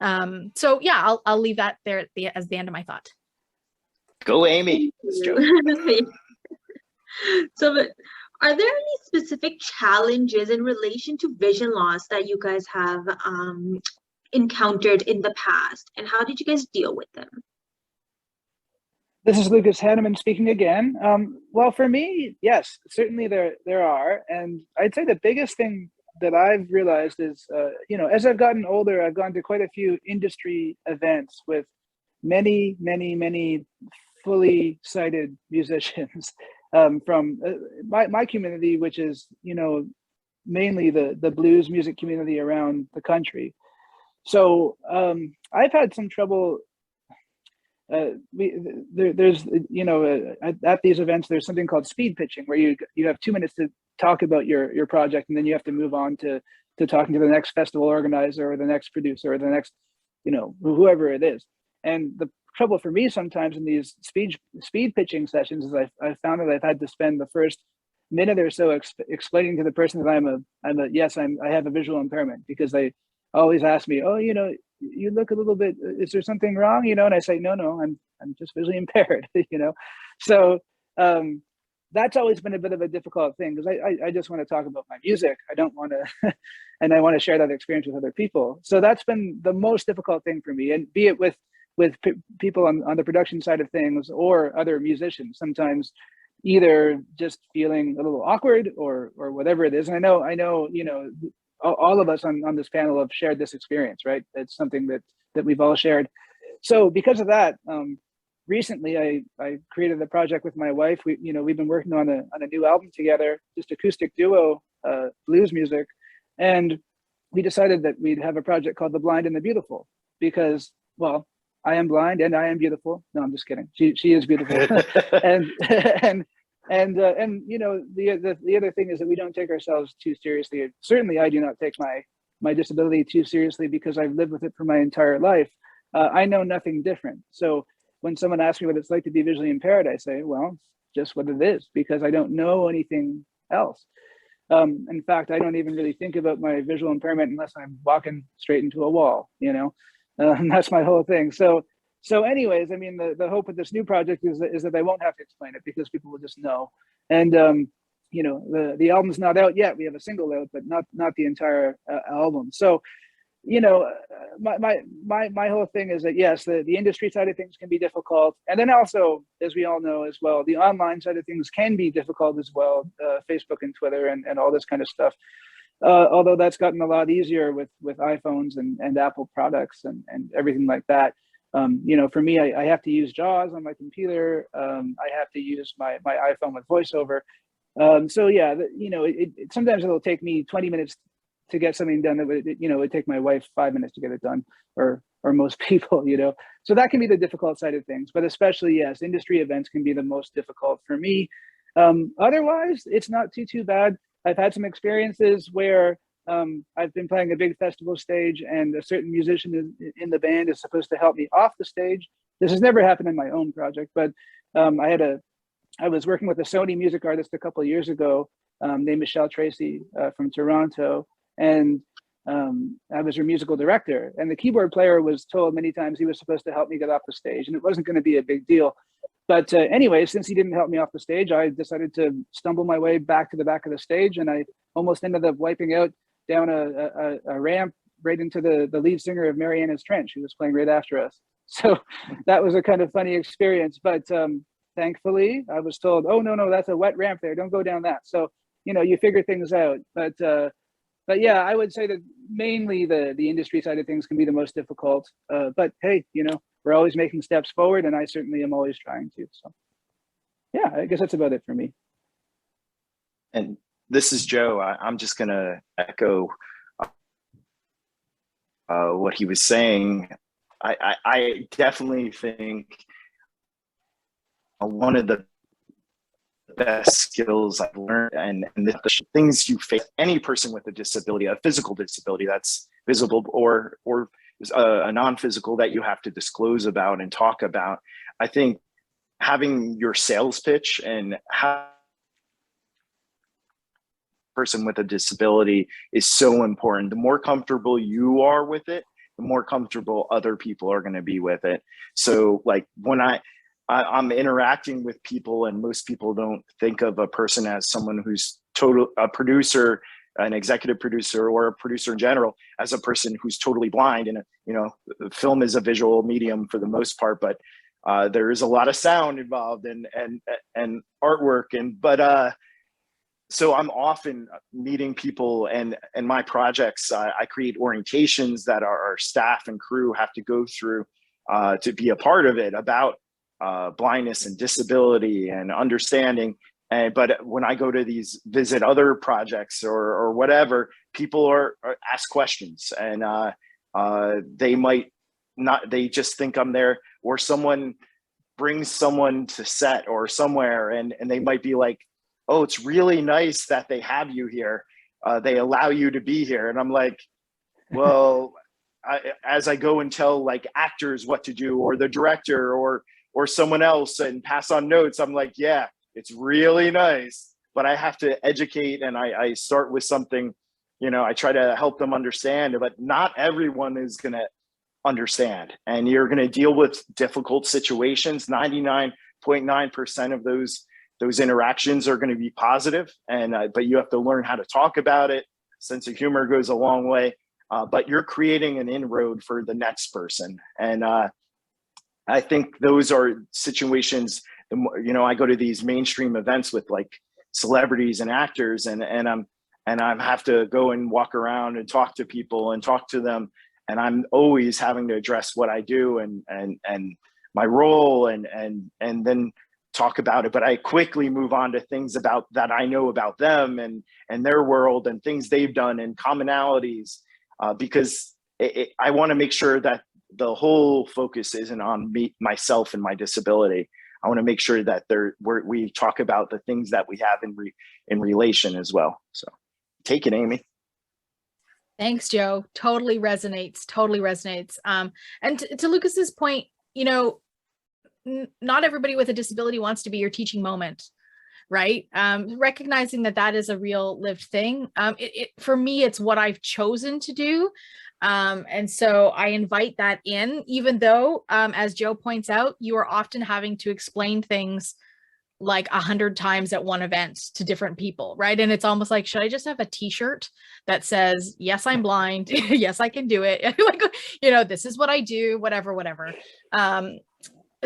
So yeah, I'll leave that there as the end of my thought. Go, Amy. So, but are there any specific challenges in relation to vision loss that you guys have encountered in the past, and how did you guys deal with them? This is Lucas Haneman speaking again. Well, for me, yes, certainly there are. And I'd say the biggest thing that I've realized is, as I've gotten older, I've gone to quite a few industry events with many, many, many fully sighted musicians from my community, which is, mainly the blues music community around the country. So I've had some trouble. There's at these events there's something called speed pitching, where you have 2 minutes to talk about your project, and then you have to move on to talking to the next festival organizer or the next producer or the next whoever it is. And the trouble for me sometimes in these speed pitching sessions is I've found that I've had to spend the first minute or so explaining to the person that I have a visual impairment, because they always ask me, oh, you look a little bit, is there something wrong? And I say, no, I'm just visually impaired, So that's always been a bit of a difficult thing, because I just want to talk about my music. I don't want to, and I want to share that experience with other people. So that's been the most difficult thing for me, and be it with people on the production side of things or other musicians, sometimes either just feeling a little awkward or whatever it is. And I know, all of us on this panel have shared this experience, right? It's something that we've all shared. So because of that, recently I created a project with my wife. We've been working on a new album together, just acoustic duo, blues music. And we decided that we'd have a project called The Blind and the Beautiful, because, well, I am blind and I am beautiful. No, I'm just kidding. She is beautiful. and And you know, the other thing is that we don't take ourselves too seriously. Certainly, I do not take my disability too seriously because I've lived with it for my entire life. I know nothing different. So when someone asks me what it's like to be visually impaired, I say, well, it's just what it is, because I don't know anything else. In fact, I don't even really think about my visual impairment unless I'm walking straight into a wall, you know, and that's my whole thing. So anyways, I mean, the hope with this new project is that I won't have to explain it because people will just know. And, you know, the album's not out yet. We have a single out, but not the entire album. So, you know, my whole thing is that, yes, the industry side of things can be difficult. And then also, as we all know as well, the online side of things can be difficult as well, Facebook and Twitter and all this kind of stuff. Although that's gotten a lot easier with iPhones and Apple products and everything like that. You know, for me, I have to use JAWS on my computer. I have to use my iPhone with VoiceOver. So yeah, you know, sometimes it'll take me 20 minutes to get something done that would, you know, it would take my wife 5 minutes to get it done, or most people, you know. So that can be the difficult side of things. But especially, yes, industry events can be the most difficult for me. Otherwise, it's not too bad. I've had some experiences where I've been playing a big festival stage and a certain musician in the band is supposed to help me off the stage. This has never happened in my own project, but I was working with a Sony music artist a couple of years ago named Michelle Tracy from Toronto, and I was her musical director. And the keyboard player was told many times he was supposed to help me get off the stage, and it wasn't going to be a big deal. But anyway, since he didn't help me off the stage, I decided to stumble my way back to the back of the stage, and I almost ended up wiping out down a ramp right into the lead singer of Mariana's Trench, who was playing right after us. So that was a kind of funny experience. But thankfully, I was told, oh, no, that's a wet ramp there. Don't go down that. So, you know, you figure things out. But yeah, I would say that mainly the industry side of things can be the most difficult. But hey, you know, we're always making steps forward, and I certainly am always trying to. So yeah, I guess that's about it for me. And this is Joe. I'm just going to echo what he was saying. I definitely think one of the best skills I've learned, and the things you face, any person with a disability, a physical disability that's visible or a non-physical that you have to disclose about and talk about. I think having your sales pitch and how person with a disability is so important. The more comfortable you are with it, the more comfortable other people are going to be with it. So like when I'm interacting with people, and most people don't think of a person as someone who's a producer, an executive producer, or a producer in general, as a person who's totally blind. And you know, film is a visual medium for the most part, but there is a lot of sound involved and artwork. So I'm often meeting people, and my projects, I create orientations that our staff and crew have to go through to be a part of it, about blindness and disability and understanding. But when I go to visit other projects or whatever, people are ask questions, and they might not, they just think I'm there, or someone brings someone to set or somewhere, and they might be like, oh, it's really nice that they have you here. They allow you to be here. And I'm like, well, as I go and tell like actors what to do, or the director or someone else, and pass on notes, I'm like, yeah, it's really nice, but I have to educate, and I start with something, you know, I try to help them understand, but not everyone is going to understand, and you're going to deal with difficult situations. 99.9% of those interactions are going to be positive, and but you have to learn how to talk about it. Sense of humor goes a long way, but you're creating an inroad for the next person. And I think those are situations, you know, I go to these mainstream events with like celebrities and actors, and I have to go and walk around and talk to people and talk to them, and I'm always having to address what I do and my role, and then talk about it. But I quickly move on to things about that I know about them and their world, and things they've done, and commonalities, because I want to make sure that the whole focus isn't on myself and my disability. I want to make sure that we talk about the things that we have in relation as well. So take it, Amy. Thanks, Joe. Totally resonates. Totally resonates. And to Lucas's point, you know, not everybody with a disability wants to be your teaching moment, right? Recognizing that is a real lived thing. For me, it's what I've chosen to do. And so I invite that in, even though, as Joe points out, you are often having to explain things like 100 times at one event to different people, right? And it's almost like, should I just have a t-shirt that says, yes, I'm blind. Yes, I can do it. Like, you know, this is what I do, whatever.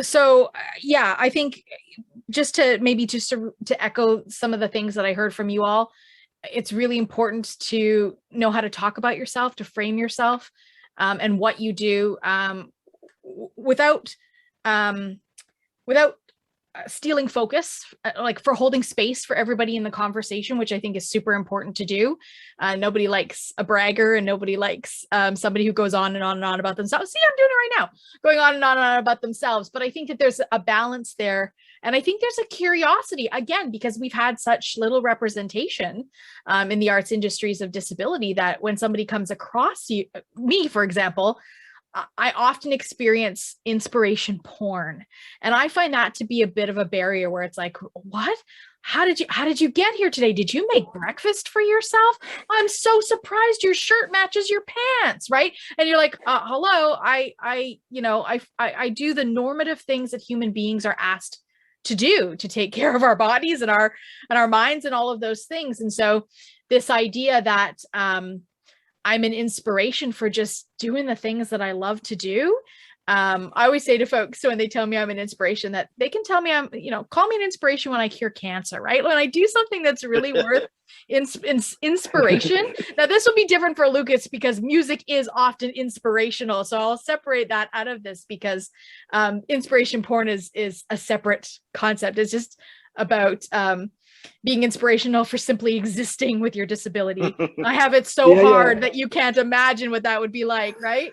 So yeah, I think just to echo some of the things that I heard from you all, it's really important to know how to talk about yourself, to frame yourself, and what you do, without stealing focus, like for holding space for everybody in the conversation, which I think is super important to do. Nobody likes a bragger, and nobody likes somebody who goes on and on and on about themselves. See, I'm doing it right now, going on and on about themselves. But I think that there's a balance there. And I think there's a curiosity, again, because we've had such little representation in the arts industries of disability, that when somebody comes across me, for example, I often experience inspiration porn. And I find that to be a bit of a barrier, where it's like, what? How did you get here today? Did you make breakfast for yourself? I'm so surprised your shirt matches your pants, right? And you're like, hello, I do the normative things that human beings are asked to do, to take care of our bodies and our minds and all of those things. And so this idea that I'm an inspiration for just doing the things that I love to do. I always say to folks, so when they tell me I'm an inspiration, that they can tell me call me an inspiration when I cure cancer, right? When I do something that's really worth inspiration. Now, this will be different for Lucas, because music is often inspirational. So I'll separate that out of this, because inspiration porn is a separate concept. It's just about being inspirational for simply existing with your disability. I have it so hard that you can't imagine what that would be like, right?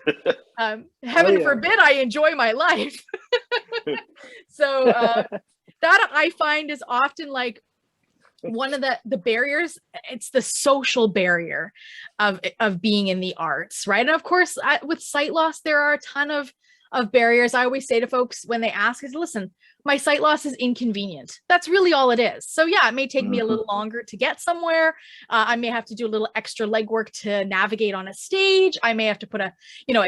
Heaven forbid I enjoy my life. So that I find is often like one of the barriers. It's the social barrier of being in the arts, right? And of course, with sight loss, there are a ton of barriers. I always say to folks when they ask is, listen, my sight loss is inconvenient. That's really all it is. So yeah, it may take me a little longer to get somewhere. I may have to do a little extra legwork to navigate on a stage. I may have to put a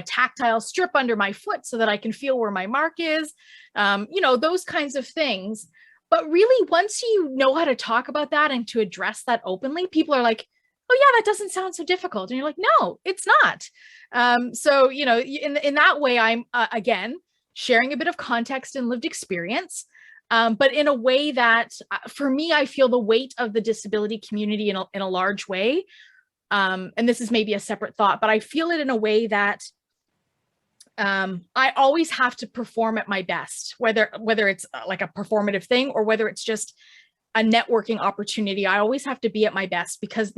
tactile strip under my foot so that I can feel where my mark is. Those kinds of things. But really, once you know how to talk about that and to address that openly, people are like, oh yeah, that doesn't sound so difficult. And you're like, no, it's not. So, in that way, I'm, again, sharing a bit of context and lived experience, but in a way that, for me, I feel the weight of the disability community in a large way. And this is maybe a separate thought, but I feel it in a way that I always have to perform at my best, whether it's like a performative thing or whether it's just a networking opportunity. I always have to be at my best, because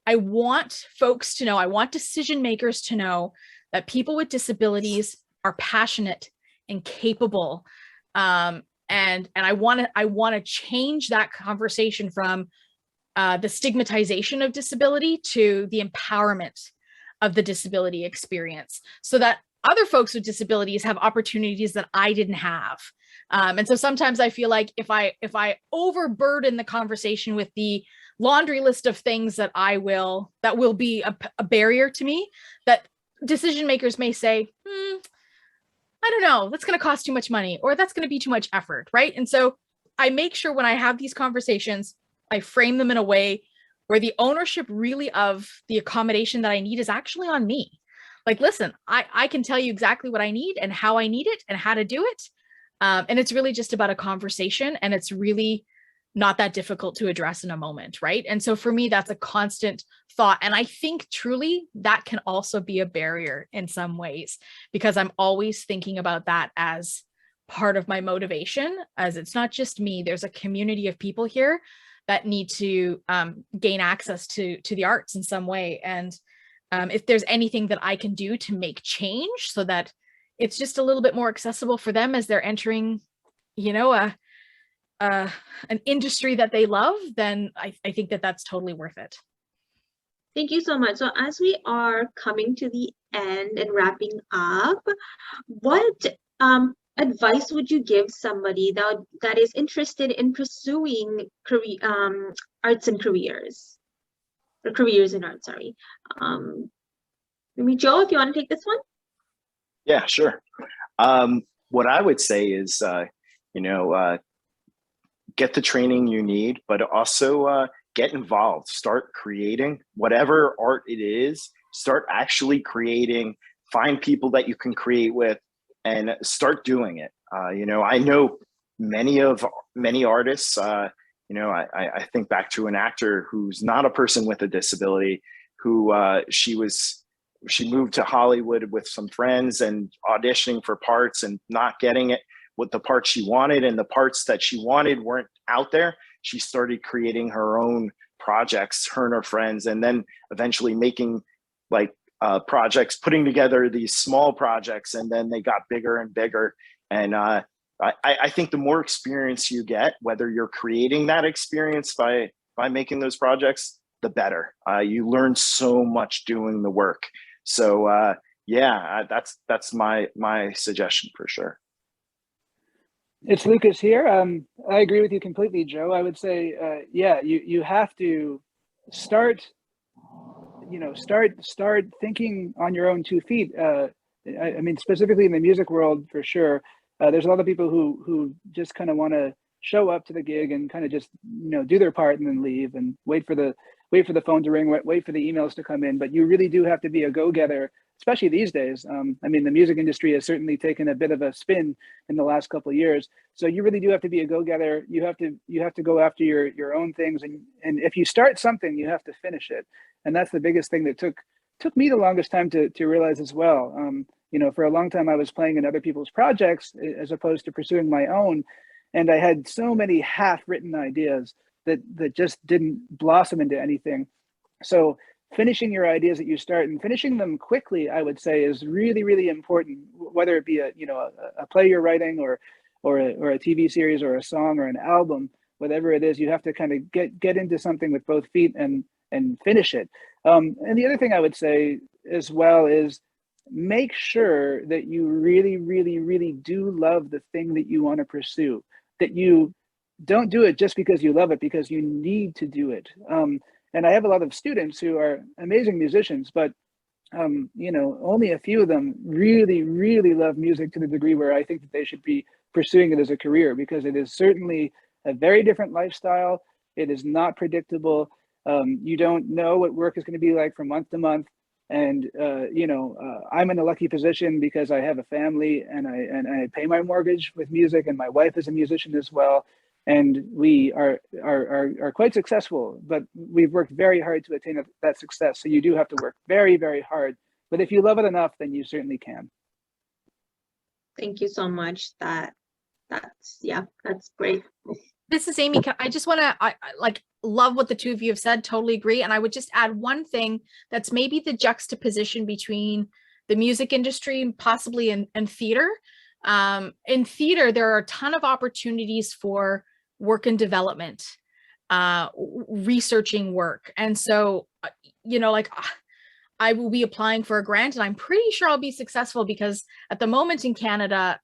I want folks to know, I want decision makers to know that people with disabilities are passionate and capable. And I want to change that conversation from the stigmatization of disability to the empowerment of the disability experience, so that other folks with disabilities have opportunities that I didn't have. And so sometimes I feel like if I overburden the conversation with the laundry list of things that will be a barrier to me, that decision makers may say, I don't know, that's going to cost too much money, or that's going to be too much effort, right? And so I make sure when I have these conversations, I frame them in a way where the ownership really of the accommodation that I need is actually on me. Like, listen, I can tell you exactly what I need and how I need it and how to do it. And it's really just about a conversation, and it's really not that difficult to address in a moment, right? And so for me, that's a constant thought. And I think truly that can also be a barrier in some ways, because I'm always thinking about that as part of my motivation, as it's not just me, there's a community of people here that need to gain access to the arts in some way. And if there's anything that I can do to make change so that it's just a little bit more accessible for them as they're entering an industry that they love, then I think that that's totally worth it. Thank you so much. So as we are coming to the end and wrapping up, what advice would you give somebody that is interested in pursuing arts and careers, or careers in art? Sorry. Maybe Joe, if you want to take this one. Yeah, sure. What I would say is, get the training you need, but also get involved. Start creating whatever art it is. Start actually creating. Find people that you can create with, and start doing it. I know many artists. I think back to an actor who's not a person with a disability, who she moved to Hollywood with some friends and auditioning for parts and not getting it with the parts she wanted, and the parts that she wanted weren't out there. She started creating her own projects, her and her friends, and then eventually making projects, putting together these small projects, and then they got bigger and bigger. And I think the more experience you get, whether you're creating that experience by making those projects, the better. You learn so much doing the work. So that's my suggestion for sure. It's Lucas here. I agree with you completely, Joe. I would say, you have to start thinking on your own 2 feet. I mean, specifically in the music world, for sure. There's a lot of people who just kind of want to show up to the gig and kind of just do their part and then leave and wait for the phone to ring, wait for the emails to come in. But you really do have to be a go-getter, especially these days. I mean, the music industry has certainly taken a bit of a spin in the last couple of years. So you really do have to be a go-getter. You have to go after your own things, and if you start something, you have to finish it. And that's the biggest thing that took me the longest time to realize as well. For a long time I was playing in other people's projects as opposed to pursuing my own, and I had so many half-written ideas that just didn't blossom into anything. So finishing your ideas that you start, and finishing them quickly, I would say, is really, really important. Whether it be a play you're writing, or a TV series, or a song, or an album, whatever it is, you have to kind of get into something with both feet and finish it. And the other thing I would say as well is make sure that you really, really, really do love the thing that you want to pursue. That you don't do it just because you love it, because you need to do it. And I have a lot of students who are amazing musicians, but only a few of them really, really love music to the degree where I think that they should be pursuing it as a career, because it is certainly a very different lifestyle. It is not predictable. You don't know what work is going to be like from month to month. And I'm in a lucky position because I have a family, and I pay my mortgage with music, and my wife is a musician as well. And we are quite successful, but we've worked very hard to attain that success. So you do have to work very, very hard. But if you love it enough, then you certainly can. Thank you so much. That's great. This is Amy. I just want to, I love what the two of you have said. Totally agree. And I would just add one thing that's maybe the juxtaposition between the music industry, possibly and theater. In theater, there are a ton of opportunities for work and development, researching work. And so, I will be applying for a grant, and I'm pretty sure I'll be successful, because at the moment in Canada,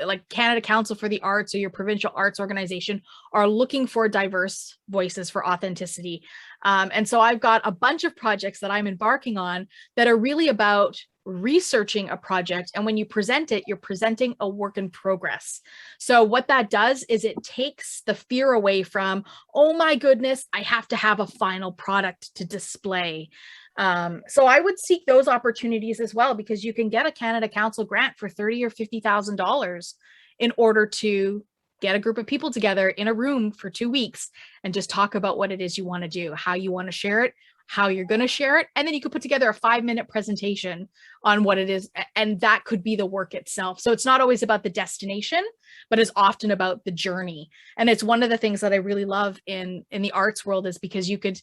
like Canada Council for the Arts or your provincial arts organization are looking for diverse voices for authenticity. And so I've got a bunch of projects that I'm embarking on that are really about researching a project. And when you present it, you're presenting a work in progress. So what that does is it takes the fear away from, oh my goodness, I have to have a final product to display. So I would seek those opportunities as well, because you can get a Canada Council grant for $30,000 or $50,000 in order to get a group of people together in a room for 2 weeks and just talk about what it is you want to do, how you want to share it, how you're going to share it. And then you could put together a 5-minute presentation on what it is. And that could be the work itself. So it's not always about the destination, but it's often about the journey. And it's one of the things that I really love in the arts world, is because you could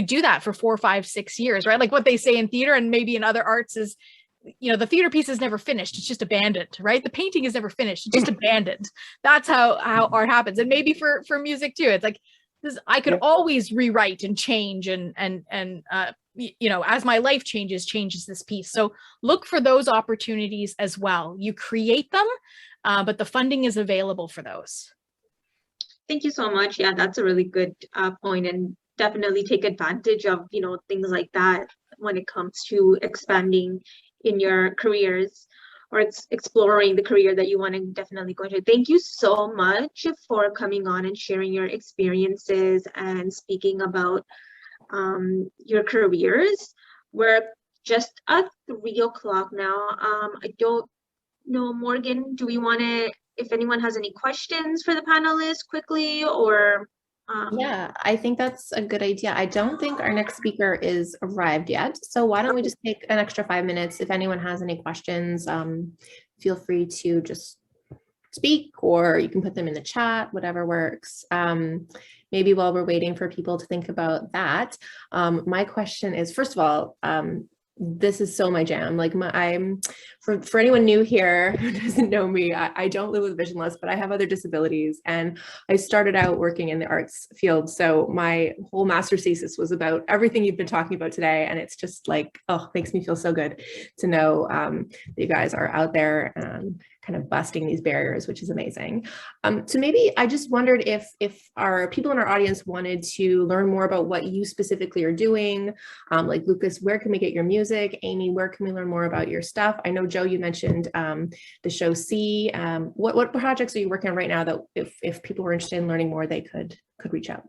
do that for 4, 5, 6 years, right? Like what they say in theater and maybe in other arts is the theater piece is never finished. It's just abandoned, right? The painting is never finished. It's just abandoned. That's how art happens. And maybe for music too, it's like this, I could always rewrite and change and as my life changes this piece. So look for those opportunities as well. You create them, but the funding is available for those. Thank you so much. Yeah, that's a really good point, and definitely take advantage of, things like that when it comes to expanding in your careers or exploring the career that you want to definitely go into. Thank you so much for coming on and sharing your experiences and speaking about your careers. We're just at 3:00 now. I don't know, Morgan, do we want to, if anyone has any questions for the panelists quickly, or yeah, I think that's a good idea. I don't think our next speaker is arrived yet. So why don't we just take an extra 5 minutes? If anyone has any questions, feel free to just speak, or you can put them in the chat, whatever works. Maybe while we're waiting for people to think about that, my question is, first of all, this is so my jam. Like I'm for anyone new here who doesn't know me, I don't live with vision loss, but I have other disabilities, and I started out working in the arts field. So my whole master's thesis was about everything you've been talking about today, and it's just like, oh, makes me feel so good to know that you guys are out there kind of busting these barriers, which is amazing. So maybe I just wondered if our people in our audience wanted to learn more about what you specifically are doing. Like Lucas, where can we get your music? Amy, where can we learn more about your stuff? I know, Joe, you mentioned the show C. What projects are you working on right now that if people were interested in learning more, they could reach out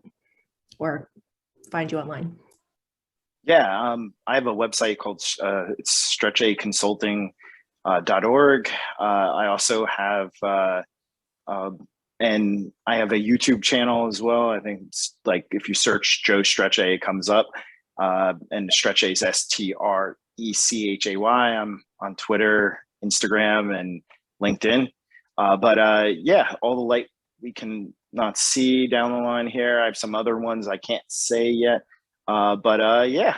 or find you online? Yeah, I have a website called it's Strechay Consulting. .org. I also have and I have a YouTube channel as well. I think it's like if you search Joe Strechay, it comes up. And Strechay is Strechay. I'm on Twitter, Instagram, and LinkedIn. Yeah, all the light we can not see down the line here. I have some other ones I can't say yet. Yeah,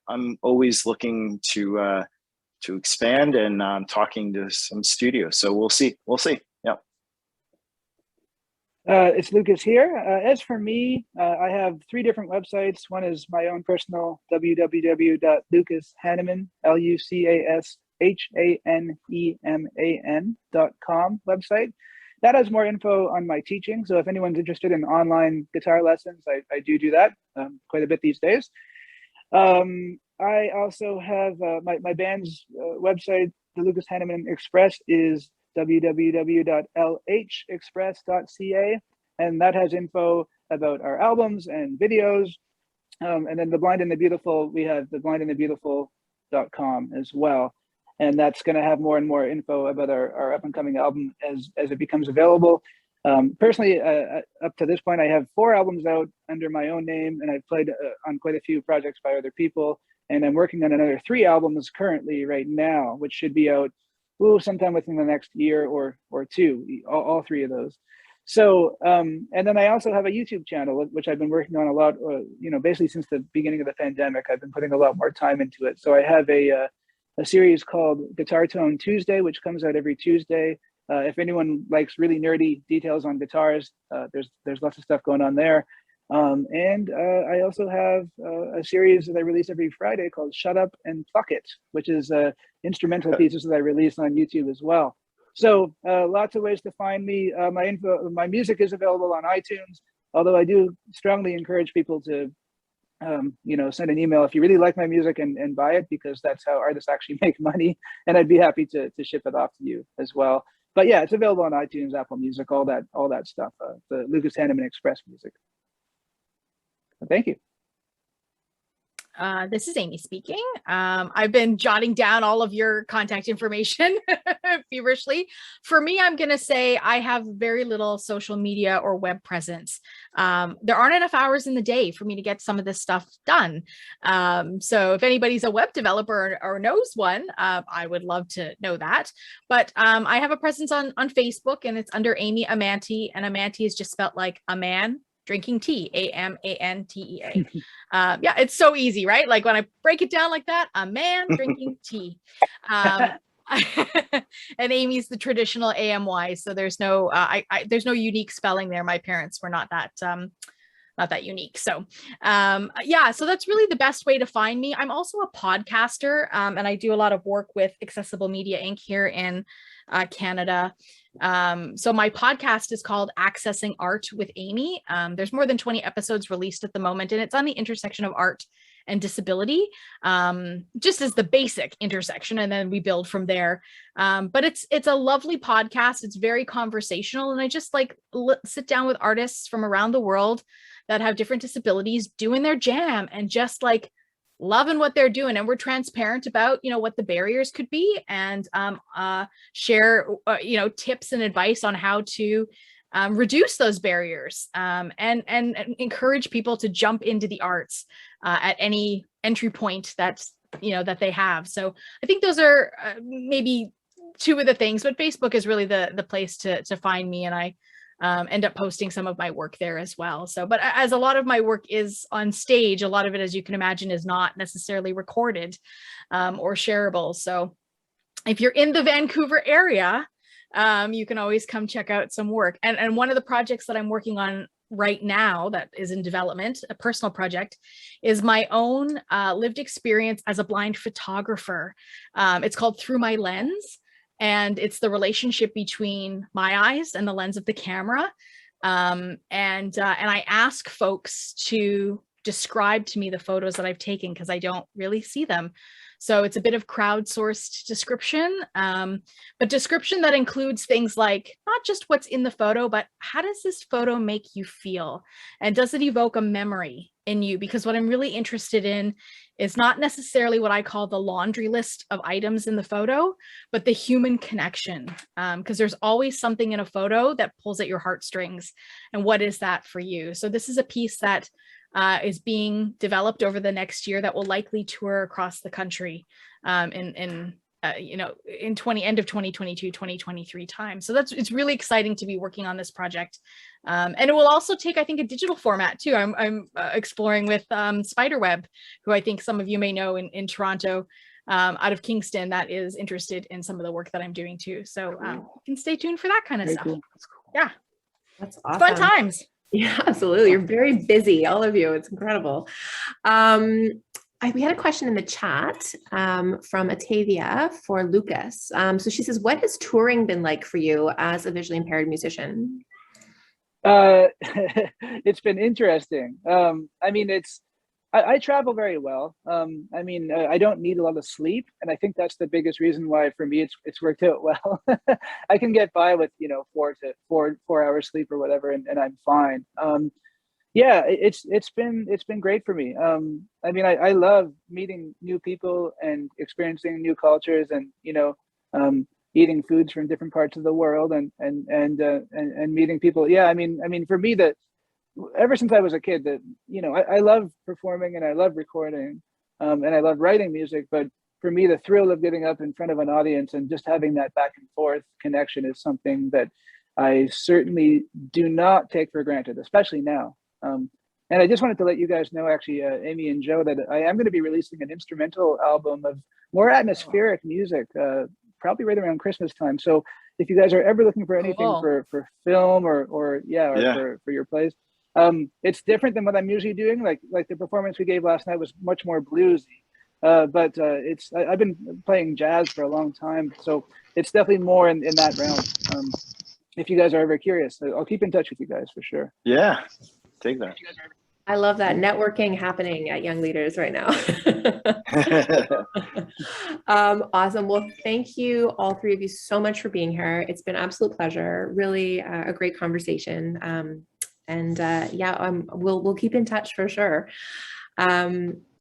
I'm always looking to expand, and I'm talking to some studios. So we'll see. Yeah. It's Lucas here. As for me, I have 3 different websites. One is my own personal www.lucashaneman, LucasHaneman.com website. That has more info on my teaching. So if anyone's interested in online guitar lessons, I do that quite a bit these days. I also have my band's website, the Lucas Haneman Express, is www.lhexpress.ca, and that has info about our albums and videos. And then the Blind and the Beautiful, we have the blindandthebeautiful.com as well, and that's going to have more and more info about our up and coming album as it becomes available. Personally, up to this point, I have 4 albums out under my own name, and I've played on quite a few projects by other people. And I'm working on another 3 albums currently right now, which should be out sometime within the next year or 2, all 3 of those. So, and then I also have a YouTube channel, which I've been working on a lot, basically since the beginning of the pandemic. I've been putting a lot more time into it. So I have a series called Guitar Tone Tuesday, which comes out every Tuesday. If anyone likes really nerdy details on guitars, there's lots of stuff going on there. And I also have a series that I release every Friday called Shut Up and Pluck It, which is instrumental pieces that I release on YouTube as well. So lots of ways to find me. My music is available on iTunes, although I do strongly encourage people to send an email if you really like my music and buy it, because that's how artists actually make money. And I'd be happy to ship it off to you as well. But yeah, it's available on iTunes, Apple Music, all that stuff, the Lucas Haneman Express music. Thank you. This is Amy speaking. I've been jotting down all of your contact information feverishly. For me, I'm going to say I have very little social media or web presence. There aren't enough hours in the day for me to get some of this stuff done. So if anybody's a web developer or knows one, I would love to know that. But I have a presence on Facebook, and it's under Amy Amantea, and Amantea is just spelled like a man drinking tea, Amantea. Yeah, it's so easy, right? Like when I break it down like that, a man drinking tea. And Amy's the traditional AMY, so there's no there's no unique spelling there. My parents were not that unique. So yeah, so that's really the best way to find me. I'm also a podcaster, and I do a lot of work with Accessible Media Inc. here in Canada. So my podcast is called Accessing Art with Amy. There's more than 20 episodes released at the moment, and it's on the intersection of art and disability, just as the basic intersection, and then we build from there. But it's a lovely podcast. It's very conversational, and I just like sit down with artists from around the world that have different disabilities doing their jam and just like loving what they're doing. And we're transparent about, you know, what the barriers could be, and share, you know, tips and advice on how to reduce those barriers, and encourage people to jump into the arts at any entry point that's, you know, that they have. So I think those are maybe two of the things, but Facebook is really the place to find me, and I end up posting some of my work there as well. So, but as a lot of my work is on stage, a lot of it, as you can imagine, is not necessarily recorded or shareable. So if you're in the Vancouver area, you can always come check out some work. And one of the projects that I'm working on right now that is in development, a personal project, is my own lived experience as a blind photographer. It's called Through My Lens. And it's the relationship between my eyes and the lens of the camera. And I ask folks to describe to me the photos that I've taken, because I don't really see them. So it's a bit of crowdsourced description, but description that includes things like not just what's in the photo, but how does this photo make you feel? And does it evoke a memory in you? Because what I'm really interested in is not necessarily what I call the laundry list of items in the photo, but the human connection. Because there's always something in a photo that pulls at your heartstrings. And what is that for you? So this is a piece that is being developed over the next year that will likely tour across the country you know, in end of 2022, 2023 time. So it's really exciting to be working on this project. And it will also take, I think, a digital format too. I'm exploring with Spiderweb, who I think some of you may know in Toronto, out of Kingston, that is interested in some of the work that I'm doing too. So you can stay tuned for that kind of stuff. Cool. Yeah. That's awesome. Fun times. Yeah, absolutely. You're very busy, all of you. It's incredible. We had a question in the chat from Atavia for Lucas. So she says, what has touring been like for you as a visually impaired musician? It's been interesting. I mean, I travel very well. I mean, I don't need a lot of sleep, and I think that's the biggest reason why for me it's worked out well. I can get by with, you know, 4 hours sleep or whatever, and I'm fine. Yeah, it's been great for me. I mean, I love meeting new people and experiencing new cultures, and, you know, eating foods from different parts of the world, and meeting people. Yeah, I mean, for me, that ever since I was a kid, that, you know, I love performing and I love recording, and I love writing music. But for me, the thrill of getting up in front of an audience and just having that back and forth connection is something that I certainly do not take for granted, especially now. And I just wanted to let you guys know, actually, Amy and Joe, that I am going to be releasing an instrumental album of more atmospheric music, probably right around Christmas time. So if you guys are ever looking for anything for film or for your plays, it's different than what I'm usually doing. Like the performance we gave last night was much more bluesy, but I've been playing jazz for a long time, so it's definitely more in that realm. If you guys are ever curious, I'll keep in touch with you guys for sure. Yeah, take that. I love that networking happening at Young Leaders right now. Awesome. Well, thank you, all three of you, so much for being here. It's been an absolute pleasure. Really a great conversation. And yeah, we'll keep in touch for sure.